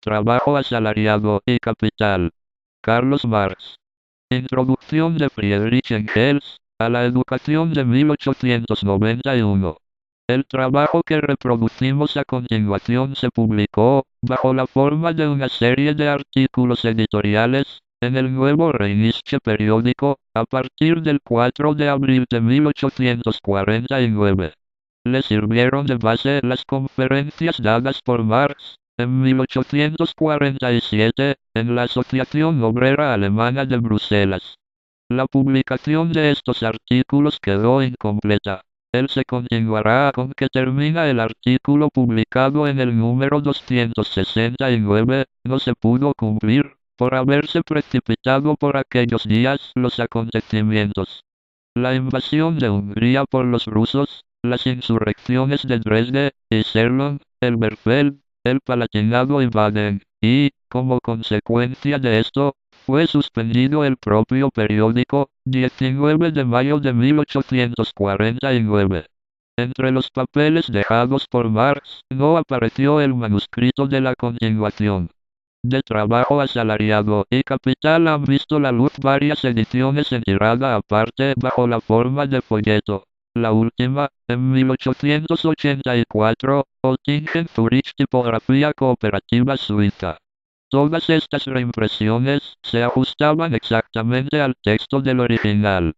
trabajo asalariado y capital. Carlos Marx. Introducción de Friedrich Engels a la educación de 1891. El trabajo que reproducimos a continuación se publicó, bajo la forma de una serie de artículos editoriales, en el nuevo Rheinische periódico, a partir del 4 de abril de 1849. Le sirvieron de base las conferencias dadas por Marx, en 1847, en la Asociación Obrera Alemana de Bruselas. La publicación de estos artículos quedó incompleta. Él se continuará con que termina el artículo publicado en el número 269, no se pudo cumplir, por haberse precipitado por aquellos días los acontecimientos. La invasión de Hungría por los rusos, las insurrecciones de Dresde, Iserlohn, Elberfeld, el Palatinado y Baden, y, como consecuencia de esto, fue suspendido el propio periódico, 19 de mayo de 1849. Entre los papeles dejados por Marx, no apareció el manuscrito de la continuación. De trabajo asalariado y capital han visto la luz varias ediciones en tirada aparte bajo la forma de folleto. La última, en 1884, Oettingen Zurich Tipografía Cooperativa Suiza. Todas estas reimpresiones se ajustaban exactamente al texto del original.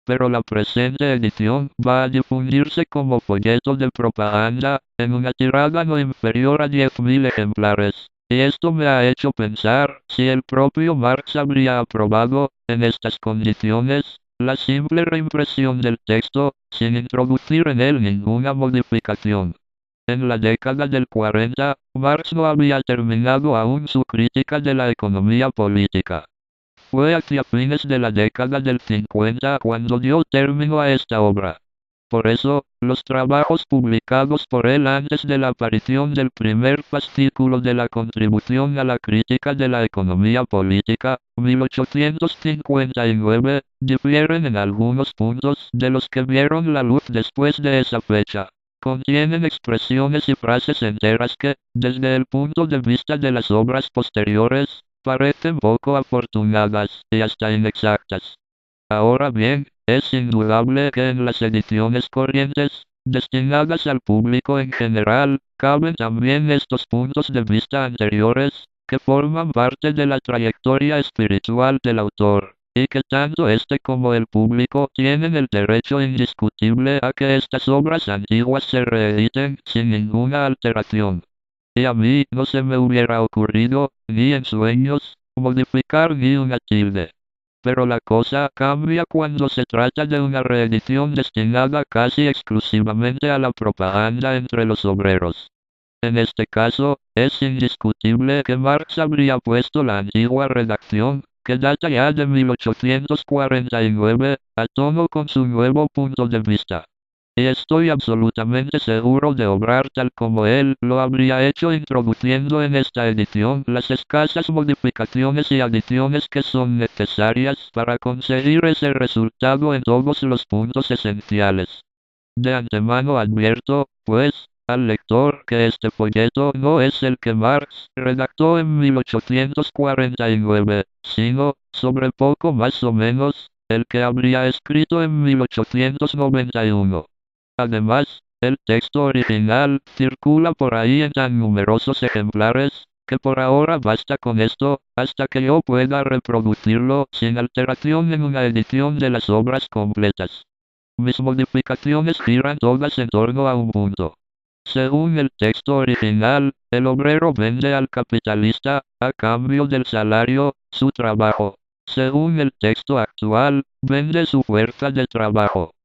Pero la presente edición va a difundirse como folleto de propaganda, en una tirada no inferior a 10.000 ejemplares. Y esto me ha hecho pensar si el propio Marx habría aprobado, en estas condiciones, la simple reimpresión del texto, sin introducir en él ninguna modificación. En la década del 40, Marx no había terminado aún su crítica de la economía política. Fue hacia fines de la década del 50 cuando dio término a esta obra. Por eso, los trabajos publicados por él antes de la aparición del primer fascículo de la Contribución a la Crítica de la Economía Política, 1859, difieren en algunos puntos de los que vieron la luz después de esa fecha. Contienen expresiones y frases enteras que, desde el punto de vista de las obras posteriores, parecen poco afortunadas y hasta inexactas. Ahora bien, es indudable que en las ediciones corrientes, destinadas al público en general, caben también estos puntos de vista anteriores, que forman parte de la trayectoria espiritual del autor, y que tanto este como el público tienen el derecho indiscutible a que estas obras antiguas se reediten sin ninguna alteración. Y a mí no se me hubiera ocurrido, ni en sueños, modificar ni una tilde. Pero la cosa cambia cuando se trata de una reedición destinada casi exclusivamente a la propaganda entre los obreros. En este caso, es indiscutible que Marx habría puesto la antigua redacción, que data ya de 1849, a tono con su nuevo punto de vista. Y estoy absolutamente seguro de obrar tal como él lo habría hecho introduciendo en esta edición las escasas modificaciones y adiciones que son necesarias para conseguir ese resultado en todos los puntos esenciales. De antemano advierto, pues, al lector que este folleto no es el que Marx redactó en 1849, sino, sobre poco más o menos, el que habría escrito en 1891. Además, el texto original circula por ahí en tan numerosos ejemplares, que por ahora basta con esto, hasta que yo pueda reproducirlo sin alteración en una edición de las obras completas. Mis modificaciones giran todas en torno a un punto. Según el texto original, el obrero vende al capitalista, a cambio del salario, su trabajo. Según el texto actual, vende su fuerza de trabajo.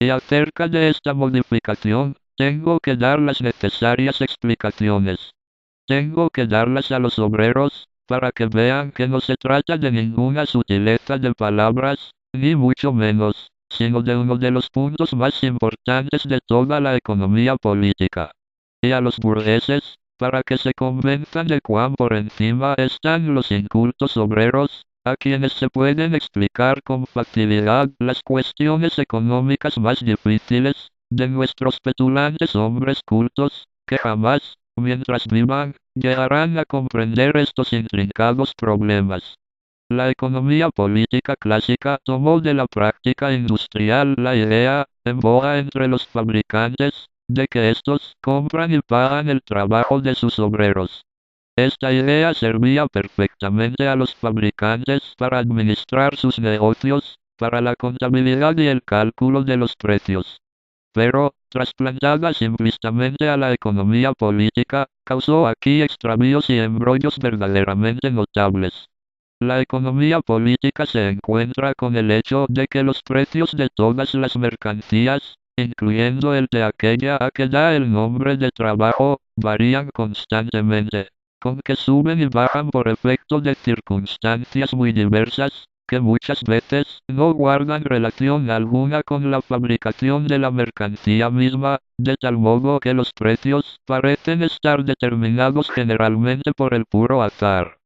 Y acerca de esta modificación, tengo que dar las necesarias explicaciones. Tengo que darlas a los obreros, para que vean que no se trata de ninguna sutileza de palabras, ni mucho menos, sino de uno de los puntos más importantes de toda la economía política. Y a los burgueses, para que se convenzan de cuán por encima están los incultos obreros, a quienes se pueden explicar con facilidad las cuestiones económicas más difíciles, de nuestros petulantes hombres cultos, que jamás, mientras vivan, llegarán a comprender estos intrincados problemas. La economía política clásica tomó de la práctica industrial la idea, en boga entre los fabricantes, de que estos compran y pagan el trabajo de sus obreros. Esta idea servía perfectamente a los fabricantes para administrar sus negocios, para la contabilidad y el cálculo de los precios. Pero, trasplantada simplistamente a la economía política, causó aquí extravíos y embrollos verdaderamente notables. La economía política se encuentra con el hecho de que los precios de todas las mercancías, incluyendo el de aquella a que da el nombre de trabajo, varían constantemente, con que suben y bajan por efecto de circunstancias muy diversas, que muchas veces no guardan relación alguna con la fabricación de la mercancía misma, de tal modo que los precios parecen estar determinados generalmente por el puro azar.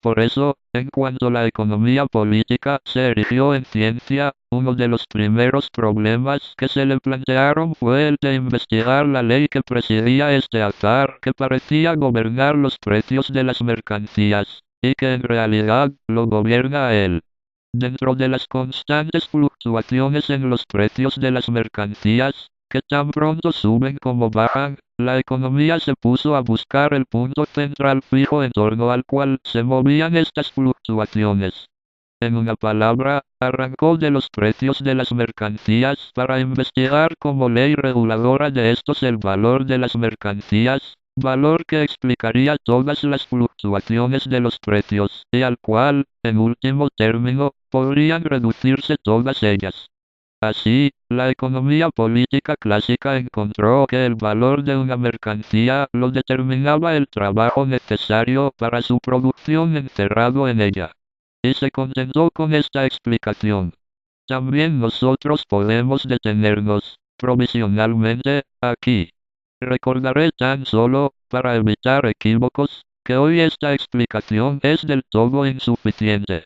Por eso, en cuanto la economía política se erigió en ciencia, uno de los primeros problemas que se le plantearon fue el de investigar la ley que presidía este azar que parecía gobernar los precios de las mercancías, y que en realidad lo gobierna a él. Dentro de las constantes fluctuaciones en los precios de las mercancías, que tan pronto suben como bajan, la economía se puso a buscar el punto central fijo en torno al cual se movían estas fluctuaciones. En una palabra, arrancó de los precios de las mercancías para investigar como ley reguladora de estos el valor de las mercancías, valor que explicaría todas las fluctuaciones de los precios, y al cual, en último término, podrían reducirse todas ellas. Así, la economía política clásica encontró que el valor de una mercancía lo determinaba el trabajo necesario para su producción encerrado en ella. Y se contentó con esta explicación. También nosotros podemos detenernos, provisionalmente, aquí. Recordaré tan solo, para evitar equívocos, que hoy esta explicación es del todo insuficiente.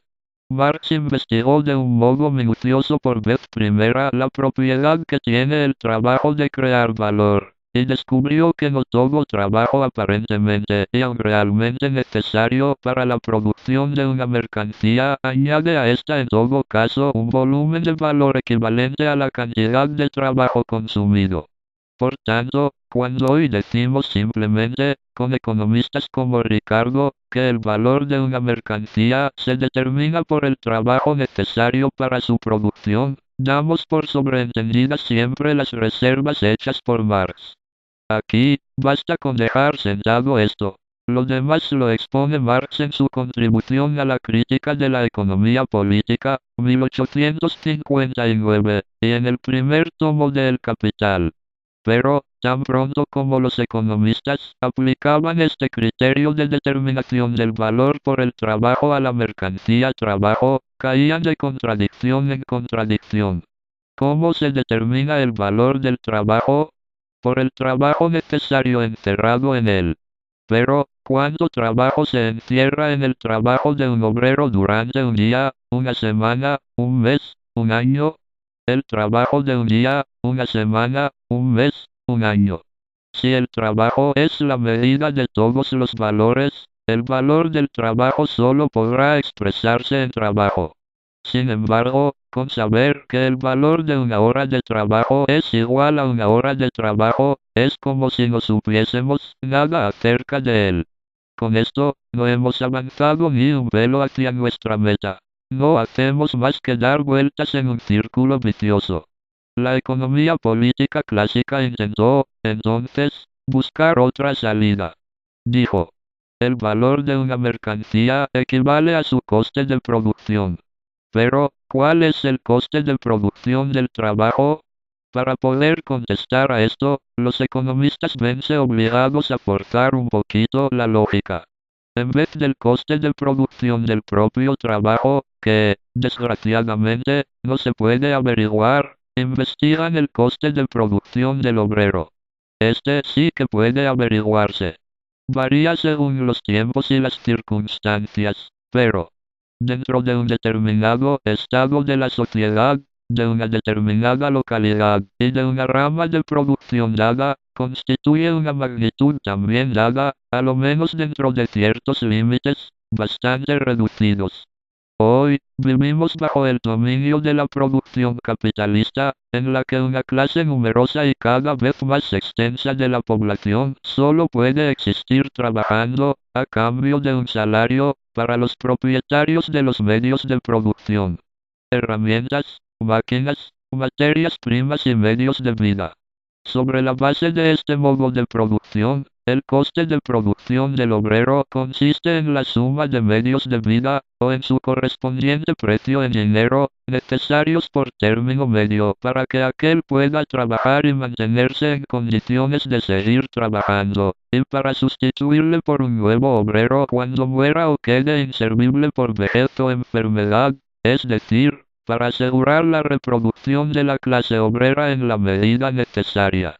Marx investigó de un modo minucioso por vez primera la propiedad que tiene el trabajo de crear valor, y descubrió que no todo trabajo aparentemente y aun realmente necesario para la producción de una mercancía añade a esta en todo caso un volumen de valor equivalente a la cantidad de trabajo consumido. Por tanto, cuando hoy decimos simplemente, con economistas como Ricardo, que el valor de una mercancía se determina por el trabajo necesario para su producción, damos por sobreentendidas siempre las reservas hechas por Marx. Aquí, basta con dejar sentado esto. Lo demás lo expone Marx en su contribución a la crítica de la economía política, 1859, y en el primer tomo de El Capital. Pero, tan pronto como los economistas aplicaban este criterio de determinación del valor por el trabajo a la mercancía trabajo, caían de contradicción en contradicción. ¿Cómo se determina el valor del trabajo? Por el trabajo necesario encerrado en él. Pero, ¿cuánto trabajo se encierra en el trabajo de un obrero durante un día, una semana, un mes, un año? El trabajo de un día, una semana, un mes, un año. Si el trabajo es la medida de todos los valores, el valor del trabajo solo podrá expresarse en trabajo. Sin embargo, con saber que el valor de una hora de trabajo es igual a una hora de trabajo, es como si no supiésemos nada acerca de él. Con esto, no hemos avanzado ni un velo hacia nuestra meta. No hacemos más que dar vueltas en un círculo vicioso. La economía política clásica intentó, entonces, buscar otra salida. Dijo, el valor de una mercancía equivale a su coste de producción. Pero, ¿cuál es el coste de producción del trabajo? Para poder contestar a esto, los economistas vense obligados a forzar un poquito la lógica. En vez del coste de producción del propio trabajo, que, desgraciadamente, no se puede averiguar, investigan el coste de producción del obrero. Este sí que puede averiguarse. Varía según los tiempos y las circunstancias, pero, dentro de un determinado estado de la sociedad, de una determinada localidad y de una rama de producción dada, constituye una magnitud también dada, a lo menos dentro de ciertos límites, bastante reducidos. Hoy, vivimos bajo el dominio de la producción capitalista, en la que una clase numerosa y cada vez más extensa de la población solo puede existir trabajando, a cambio de un salario, para los propietarios de los medios de producción. Herramientas, máquinas, materias primas y medios de vida. Sobre la base de este modo de producción, el coste de producción del obrero consiste en la suma de medios de vida, o en su correspondiente precio en dinero, necesarios por término medio para que aquel pueda trabajar y mantenerse en condiciones de seguir trabajando, y para sustituirle por un nuevo obrero cuando muera o quede inservible por vejez o enfermedad, es decir, para asegurar la reproducción de la clase obrera en la medida necesaria.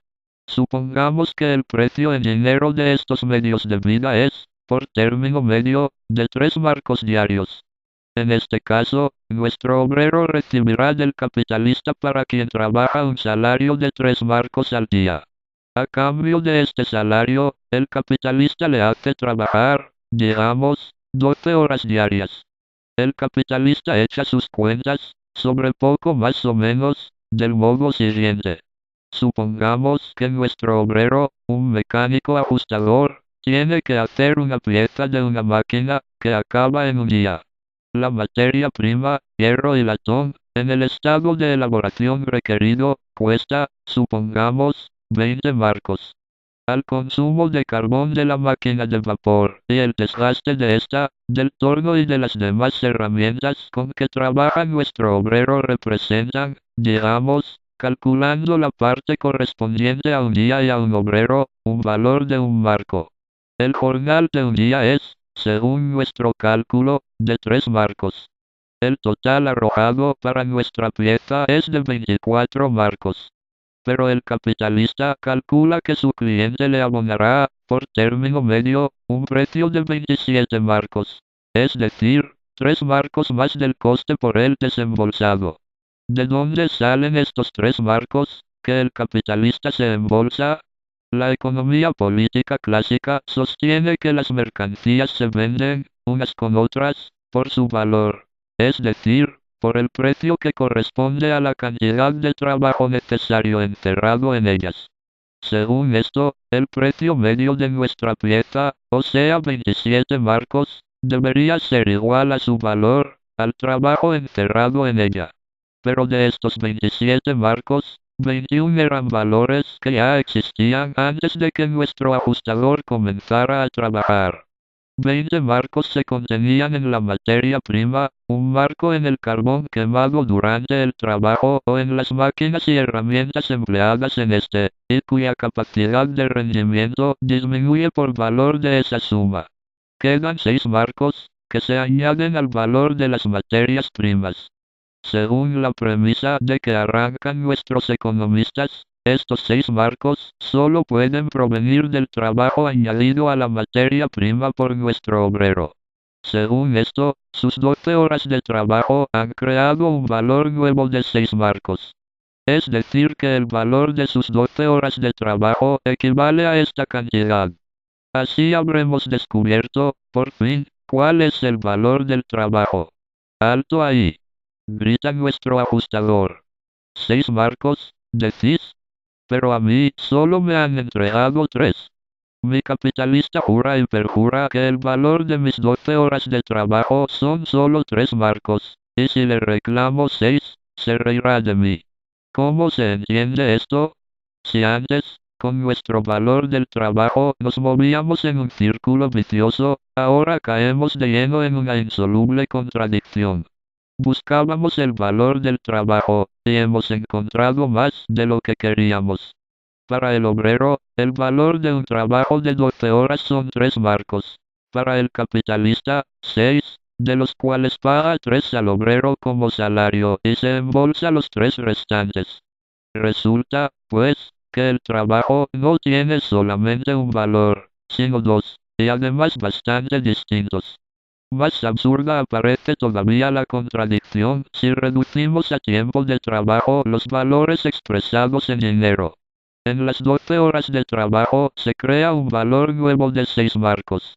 Supongamos que el precio en dinero de estos medios de vida es, por término medio, de 3 marcos diarios. En este caso, nuestro obrero recibirá del capitalista para quien trabaja un salario de 3 marcos al día. A cambio de este salario, el capitalista le hace trabajar, digamos, 12 horas diarias. El capitalista echa sus cuentas, sobre poco más o menos, del modo siguiente. Supongamos que nuestro obrero, un mecánico ajustador, tiene que hacer una pieza de una máquina, que acaba en un día. La materia prima, hierro y latón, en el estado de elaboración requerido, cuesta, supongamos, 20 marcos. Al consumo de carbón de la máquina de vapor, y el desgaste de esta, del torno y de las demás herramientas con que trabaja nuestro obrero representan, digamos, calculando la parte correspondiente a un día y a un obrero, un valor de 1 marco. El jornal de un día es, según nuestro cálculo, de 3 marcos. El total arrojado para nuestra pieza es de 24 marcos. Pero el capitalista calcula que su cliente le abonará, por término medio, un precio de 27 marcos. Es decir, 3 marcos más del coste por él desembolsado. ¿De dónde salen estos 3 marcos, que el capitalista se embolsa? La economía política clásica sostiene que las mercancías se venden, unas con otras, por su valor, es decir, por el precio que corresponde a la cantidad de trabajo necesario encerrado en ellas. Según esto, el precio medio de nuestra pieza, o sea 27 marcos, debería ser igual a su valor, al trabajo encerrado en ella. Pero de estos 27 marcos, 21 eran valores que ya existían antes de que nuestro ajustador comenzara a trabajar. 20 marcos se contenían en la materia prima, 1 marco en el carbón quemado durante el trabajo o en las máquinas y herramientas empleadas en este, y cuya capacidad de rendimiento disminuye por valor de esa suma. Quedan 6 marcos, que se añaden al valor de las materias primas. Según la premisa de que arrancan nuestros economistas, estos 6 marcos solo pueden provenir del trabajo añadido a la materia prima por nuestro obrero. Según esto, sus 12 horas de trabajo han creado un valor nuevo de 6 marcos. Es decir que el valor de sus 12 horas de trabajo equivale a esta cantidad. Así habremos descubierto, por fin, cuál es el valor del trabajo. ¡Alto ahí!, grita nuestro ajustador. 6 marcos, decís. Pero a mí solo me han entregado 3. Mi capitalista jura y perjura que el valor de mis 12 horas de trabajo son solo 3 marcos, y si le reclamo 6, se reirá de mí. ¿Cómo se entiende esto? Si antes, con nuestro valor del trabajo nos movíamos en un círculo vicioso, ahora caemos de lleno en una insoluble contradicción. Buscábamos el valor del trabajo, y hemos encontrado más de lo que queríamos. Para el obrero, el valor de un trabajo de 12 horas son 3 marcos. Para el capitalista, 6, de los cuales paga 3 al obrero como salario y se embolsa los 3 restantes. Resulta, pues, que el trabajo no tiene solamente un valor, sino 2, y además bastante distintos. Más absurda aparece todavía la contradicción si reducimos a tiempo de trabajo los valores expresados en dinero. En las 12 horas de trabajo se crea un valor nuevo de 6 marcos.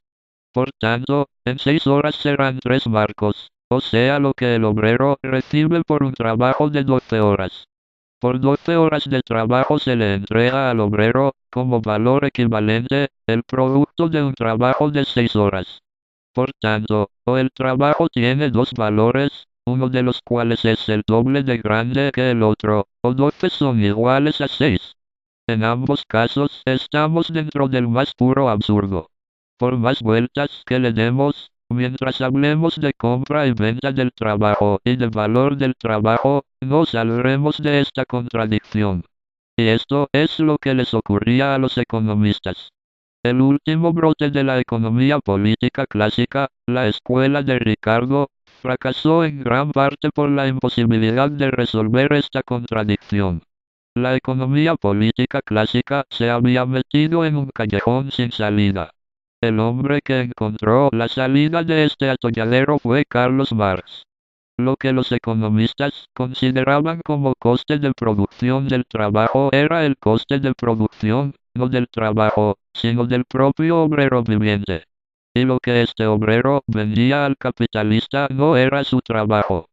Por tanto, en 6 horas serán 3 marcos, o sea lo que el obrero recibe por un trabajo de 12 horas. Por 12 horas de trabajo se le entrega al obrero, como valor equivalente, el producto de un trabajo de 6 horas. Por tanto, o el trabajo tiene dos valores, uno de los cuales es el doble de grande que el otro, o 12 son iguales a 6. En ambos casos, estamos dentro del más puro absurdo. Por más vueltas que le demos, mientras hablemos de compra y venta del trabajo y de valor del trabajo, no saldremos de esta contradicción. Y esto es lo que les ocurría a los economistas. El último brote de la economía política clásica, la escuela de Ricardo, fracasó en gran parte por la imposibilidad de resolver esta contradicción. La economía política clásica se había metido en un callejón sin salida. El hombre que encontró la salida de este atolladero fue Carlos Marx. Lo que los economistas consideraban como coste de producción del trabajo era el coste de producción, no del trabajo, sino del propio obrero viviente. Y lo que este obrero vendía al capitalista no era su trabajo.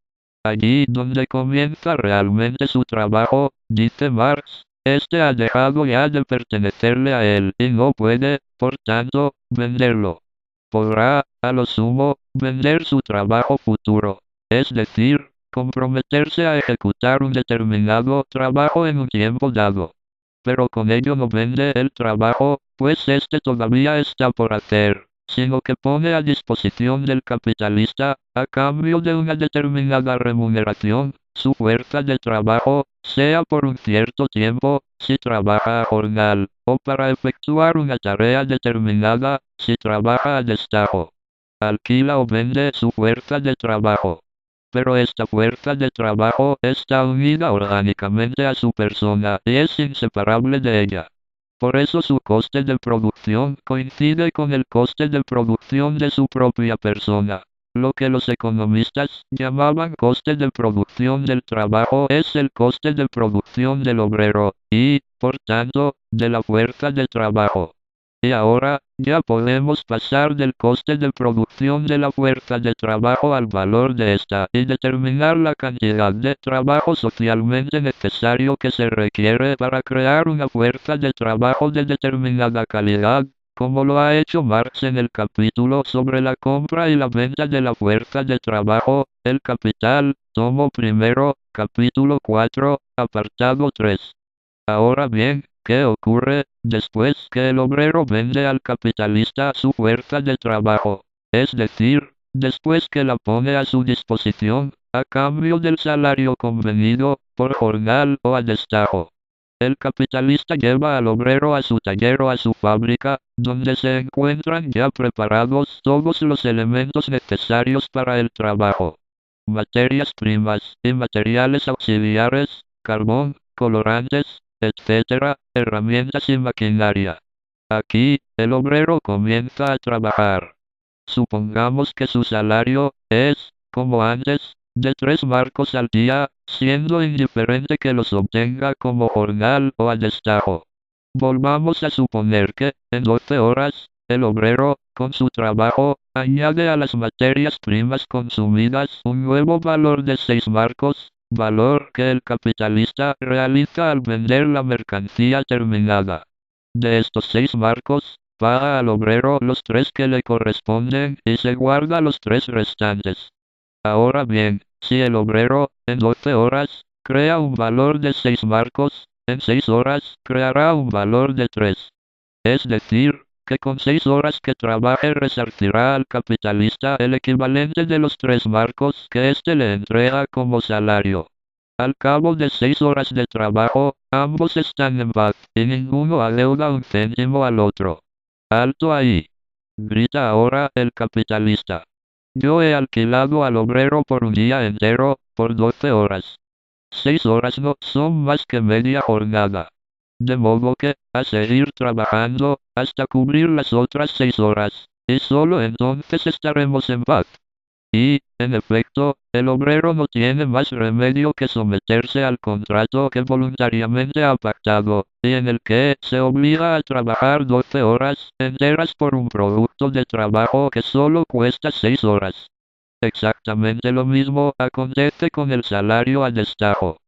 Allí donde comienza realmente su trabajo, dice Marx, este ha dejado ya de pertenecerle a él y no puede, por tanto, venderlo. Podrá, a lo sumo, vender su trabajo futuro, es decir, comprometerse a ejecutar un determinado trabajo en un tiempo dado. Pero con ello no vende el trabajo, pues este todavía está por hacer, sino que pone a disposición del capitalista, a cambio de una determinada remuneración, su fuerza de trabajo, sea por un cierto tiempo, si trabaja a jornal, o para efectuar una tarea determinada, si trabaja a destajo. Alquila o vende su fuerza de trabajo. Pero esta fuerza de trabajo está unida orgánicamente a su persona y es inseparable de ella. Por eso su coste de producción coincide con el coste de producción de su propia persona. Lo que los economistas llamaban coste de producción del trabajo es el coste de producción del obrero, y, por tanto, de la fuerza de trabajo. Y ahora, ya podemos pasar del coste de producción de la fuerza de trabajo al valor de esta y determinar la cantidad de trabajo socialmente necesario que se requiere para crear una fuerza de trabajo de determinada calidad, como lo ha hecho Marx en el capítulo sobre la compra y la venta de la fuerza de trabajo, El Capital, tomo primero, capítulo 4, apartado 3. Ahora bien, ¿qué ocurre después que el obrero vende al capitalista su fuerza de trabajo? Es decir, después que la pone a su disposición, a cambio del salario convenido, por jornal o a destajo. El capitalista lleva al obrero a su taller o a su fábrica, donde se encuentran ya preparados todos los elementos necesarios para el trabajo. Materias primas y materiales auxiliares, carbón, colorantes, etc., herramientas y maquinaria. Aquí, el obrero comienza a trabajar. Supongamos que su salario es, como antes, de 3 marcos al día, siendo indiferente que los obtenga como jornal o a destajo. Volvamos a suponer que, en 12 horas, el obrero, con su trabajo, añade a las materias primas consumidas un nuevo valor de 6 marcos, valor que el capitalista realiza al vender la mercancía terminada. De estos 6 marcos, paga al obrero los 3 que le corresponden y se guarda los 3 restantes. Ahora bien, si el obrero, en 12 horas, crea un valor de 6 marcos, en 6 horas creará un valor de 3. Es decir, que con 6 horas que trabaje resarcirá al capitalista el equivalente de los 3 marcos que éste le entrega como salario. Al cabo de 6 horas de trabajo, ambos están en paz, y ninguno adeuda un céntimo al otro. ¡Alto ahí! Grita ahora el capitalista. Yo he alquilado al obrero por un día entero, por 12 horas. 6 horas no son más que media jornada. De modo que, a seguir trabajando, hasta cubrir las otras 6 horas, y solo entonces estaremos en paz. Y, en efecto, el obrero no tiene más remedio que someterse al contrato que voluntariamente ha pactado, y en el que se obliga a trabajar 12 horas enteras por un producto de trabajo que solo cuesta 6 horas. Exactamente lo mismo acontece con el salario a destajo.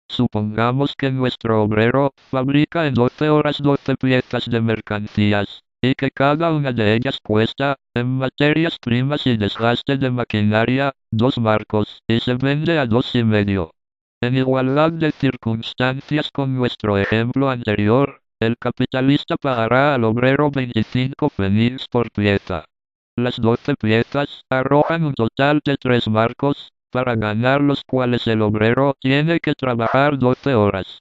Supongamos que nuestro obrero fabrica en 12 horas 12 piezas de mercancías, y que cada una de ellas cuesta, en materias primas y desgaste de maquinaria, 2 marcos, y se vende a 2,5. En igualdad de circunstancias con nuestro ejemplo anterior, el capitalista pagará al obrero 25 peniques por pieza. Las 12 piezas arrojan un total de 3 marcos, para ganar los cuales el obrero tiene que trabajar 12 horas.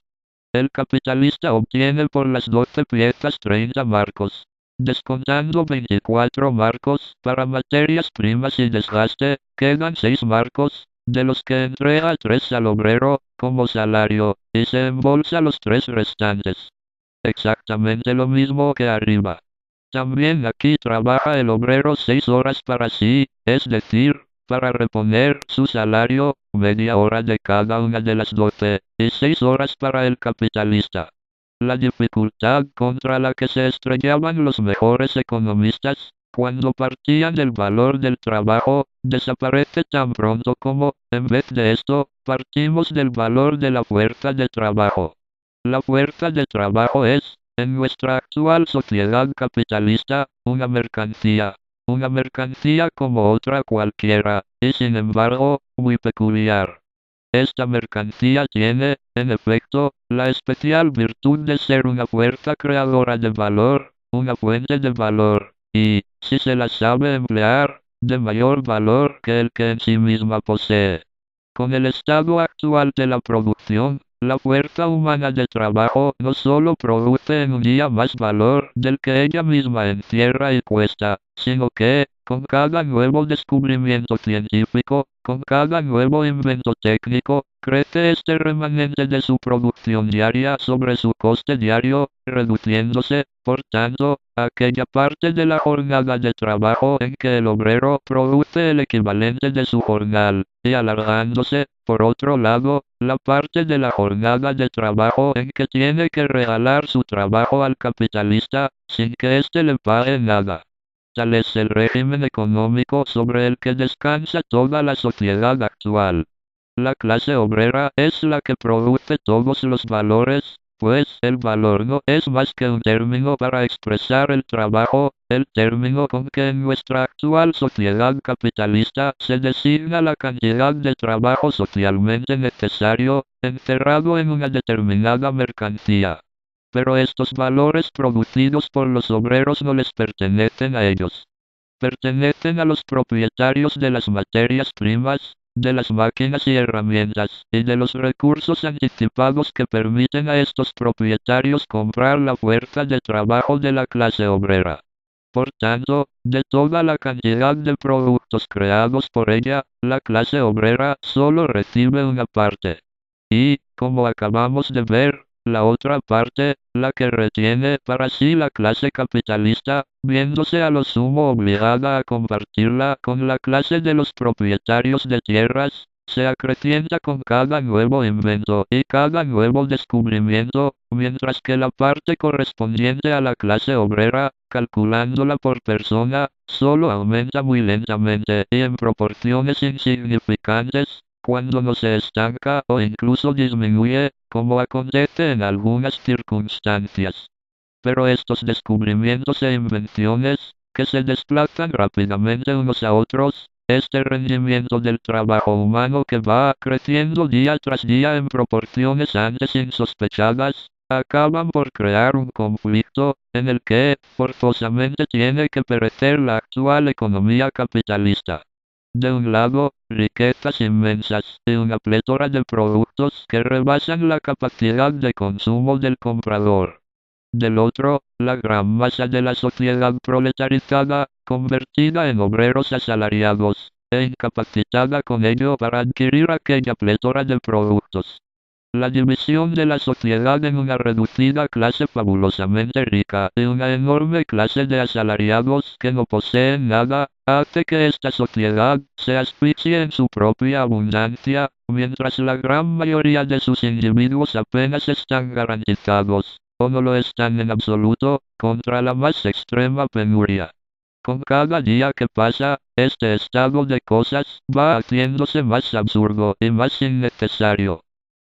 El capitalista obtiene por las 12 piezas 30 marcos. Descontando 24 marcos para materias primas y desgaste, quedan 6 marcos, de los que entrega 3 al obrero, como salario, y se embolsa los 3 restantes. Exactamente lo mismo que arriba. También aquí trabaja el obrero 6 horas para sí, es decir, para reponer su salario, media hora de cada una de las 12, y 6 horas para el capitalista. La dificultad contra la que se estrellaban los mejores economistas, cuando partían del valor del trabajo, desaparece tan pronto como, en vez de esto, partimos del valor de la fuerza de trabajo. La fuerza de trabajo es, en nuestra actual sociedad capitalista, una mercancía como otra cualquiera, y sin embargo, muy peculiar. Esta mercancía tiene, en efecto, la especial virtud de ser una fuerza creadora de valor, una fuente de valor, y, si se la sabe emplear, de mayor valor que el que en sí misma posee. Con el estado actual de la producción, la fuerza humana de trabajo no solo produce en un día más valor del que ella misma encierra y cuesta, sino que, con cada nuevo descubrimiento científico, con cada nuevo invento técnico, crece este remanente de su producción diaria sobre su coste diario, reduciéndose, por tanto, aquella parte de la jornada de trabajo en que el obrero produce el equivalente de su jornal, y alargándose, por otro lado, la parte de la jornada de trabajo en que tiene que regalar su trabajo al capitalista, sin que éste le pague nada. Tal es el régimen económico sobre el que descansa toda la sociedad actual. La clase obrera es la que produce todos los valores, pues el valor no es más que un término para expresar el trabajo, el término con que en nuestra actual sociedad capitalista se designa la cantidad de trabajo socialmente necesario, encerrado en una determinada mercancía. Pero estos valores producidos por los obreros no les pertenecen a ellos. Pertenecen a los propietarios de las materias primas, de las máquinas y herramientas, y de los recursos anticipados que permiten a estos propietarios comprar la fuerza de trabajo de la clase obrera. Por tanto, de toda la cantidad de productos creados por ella, la clase obrera solo recibe una parte. Y, como acabamos de ver, la otra parte, la que retiene para sí la clase capitalista, viéndose a lo sumo obligada a compartirla con la clase de los propietarios de tierras, se acrecienta con cada nuevo invento y cada nuevo descubrimiento, mientras que la parte correspondiente a la clase obrera, calculándola por persona, solo aumenta muy lentamente y en proporciones insignificantes, cuando no se estanca o incluso disminuye, como acontece en algunas circunstancias. Pero estos descubrimientos e invenciones, que se desplazan rápidamente unos a otros, este rendimiento del trabajo humano que va creciendo día tras día en proporciones antes insospechadas, acaban por crear un conflicto, en el que, forzosamente tiene que perecer la actual economía capitalista. De un lado, riquezas inmensas y una plétora de productos que rebasan la capacidad de consumo del comprador. Del otro, la gran masa de la sociedad proletarizada, convertida en obreros asalariados, e incapacitada con ello para adquirir aquella plétora de productos. La división de la sociedad en una reducida clase fabulosamente rica y una enorme clase de asalariados que no poseen nada, hace que esta sociedad se asfixie en su propia abundancia, mientras la gran mayoría de sus individuos apenas están garantizados, o no lo están en absoluto, contra la más extrema penuria. Con cada día que pasa, este estado de cosas va haciéndose más absurdo y más innecesario.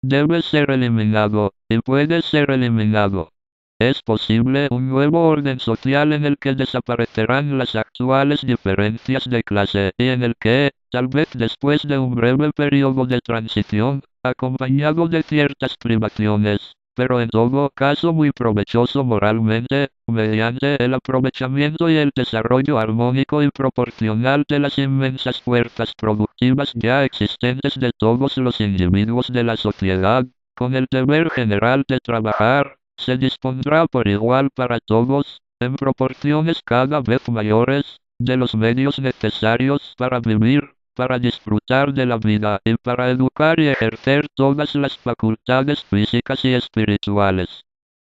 Debe ser eliminado, y puede ser eliminado. Es posible un nuevo orden social en el que desaparecerán las actuales diferencias de clase y en el que, tal vez después de un breve periodo de transición, acompañado de ciertas privaciones, pero en todo caso muy provechoso moralmente, mediante el aprovechamiento y el desarrollo armónico y proporcional de las inmensas fuerzas productivas ya existentes de todos los individuos de la sociedad, con el deber general de trabajar, se dispondrá por igual para todos, en proporciones cada vez mayores, de los medios necesarios para vivir, para disfrutar de la vida y para educar y ejercer todas las facultades físicas y espirituales.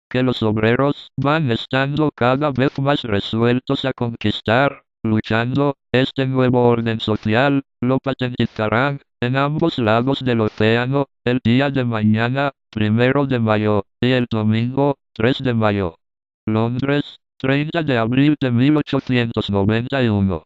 Que los obreros van estando cada vez más resueltos a conquistar, luchando, este nuevo orden social, lo patentizarán, en ambos lados del océano, el día de mañana, 1 de mayo, y el domingo, 3 de mayo. Londres, 30 de abril de 1891.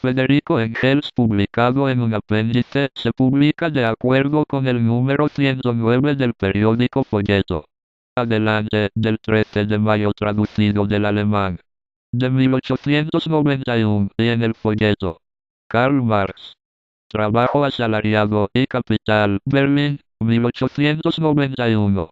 Federico Engels, publicado en un apéndice, se publica de acuerdo con el número 109 del periódico Folleto. Adelante, del 13 de mayo traducido del alemán. De 1891, y en el folleto. Karl Marx. Trabajo asalariado y capital, Berlín, 1891.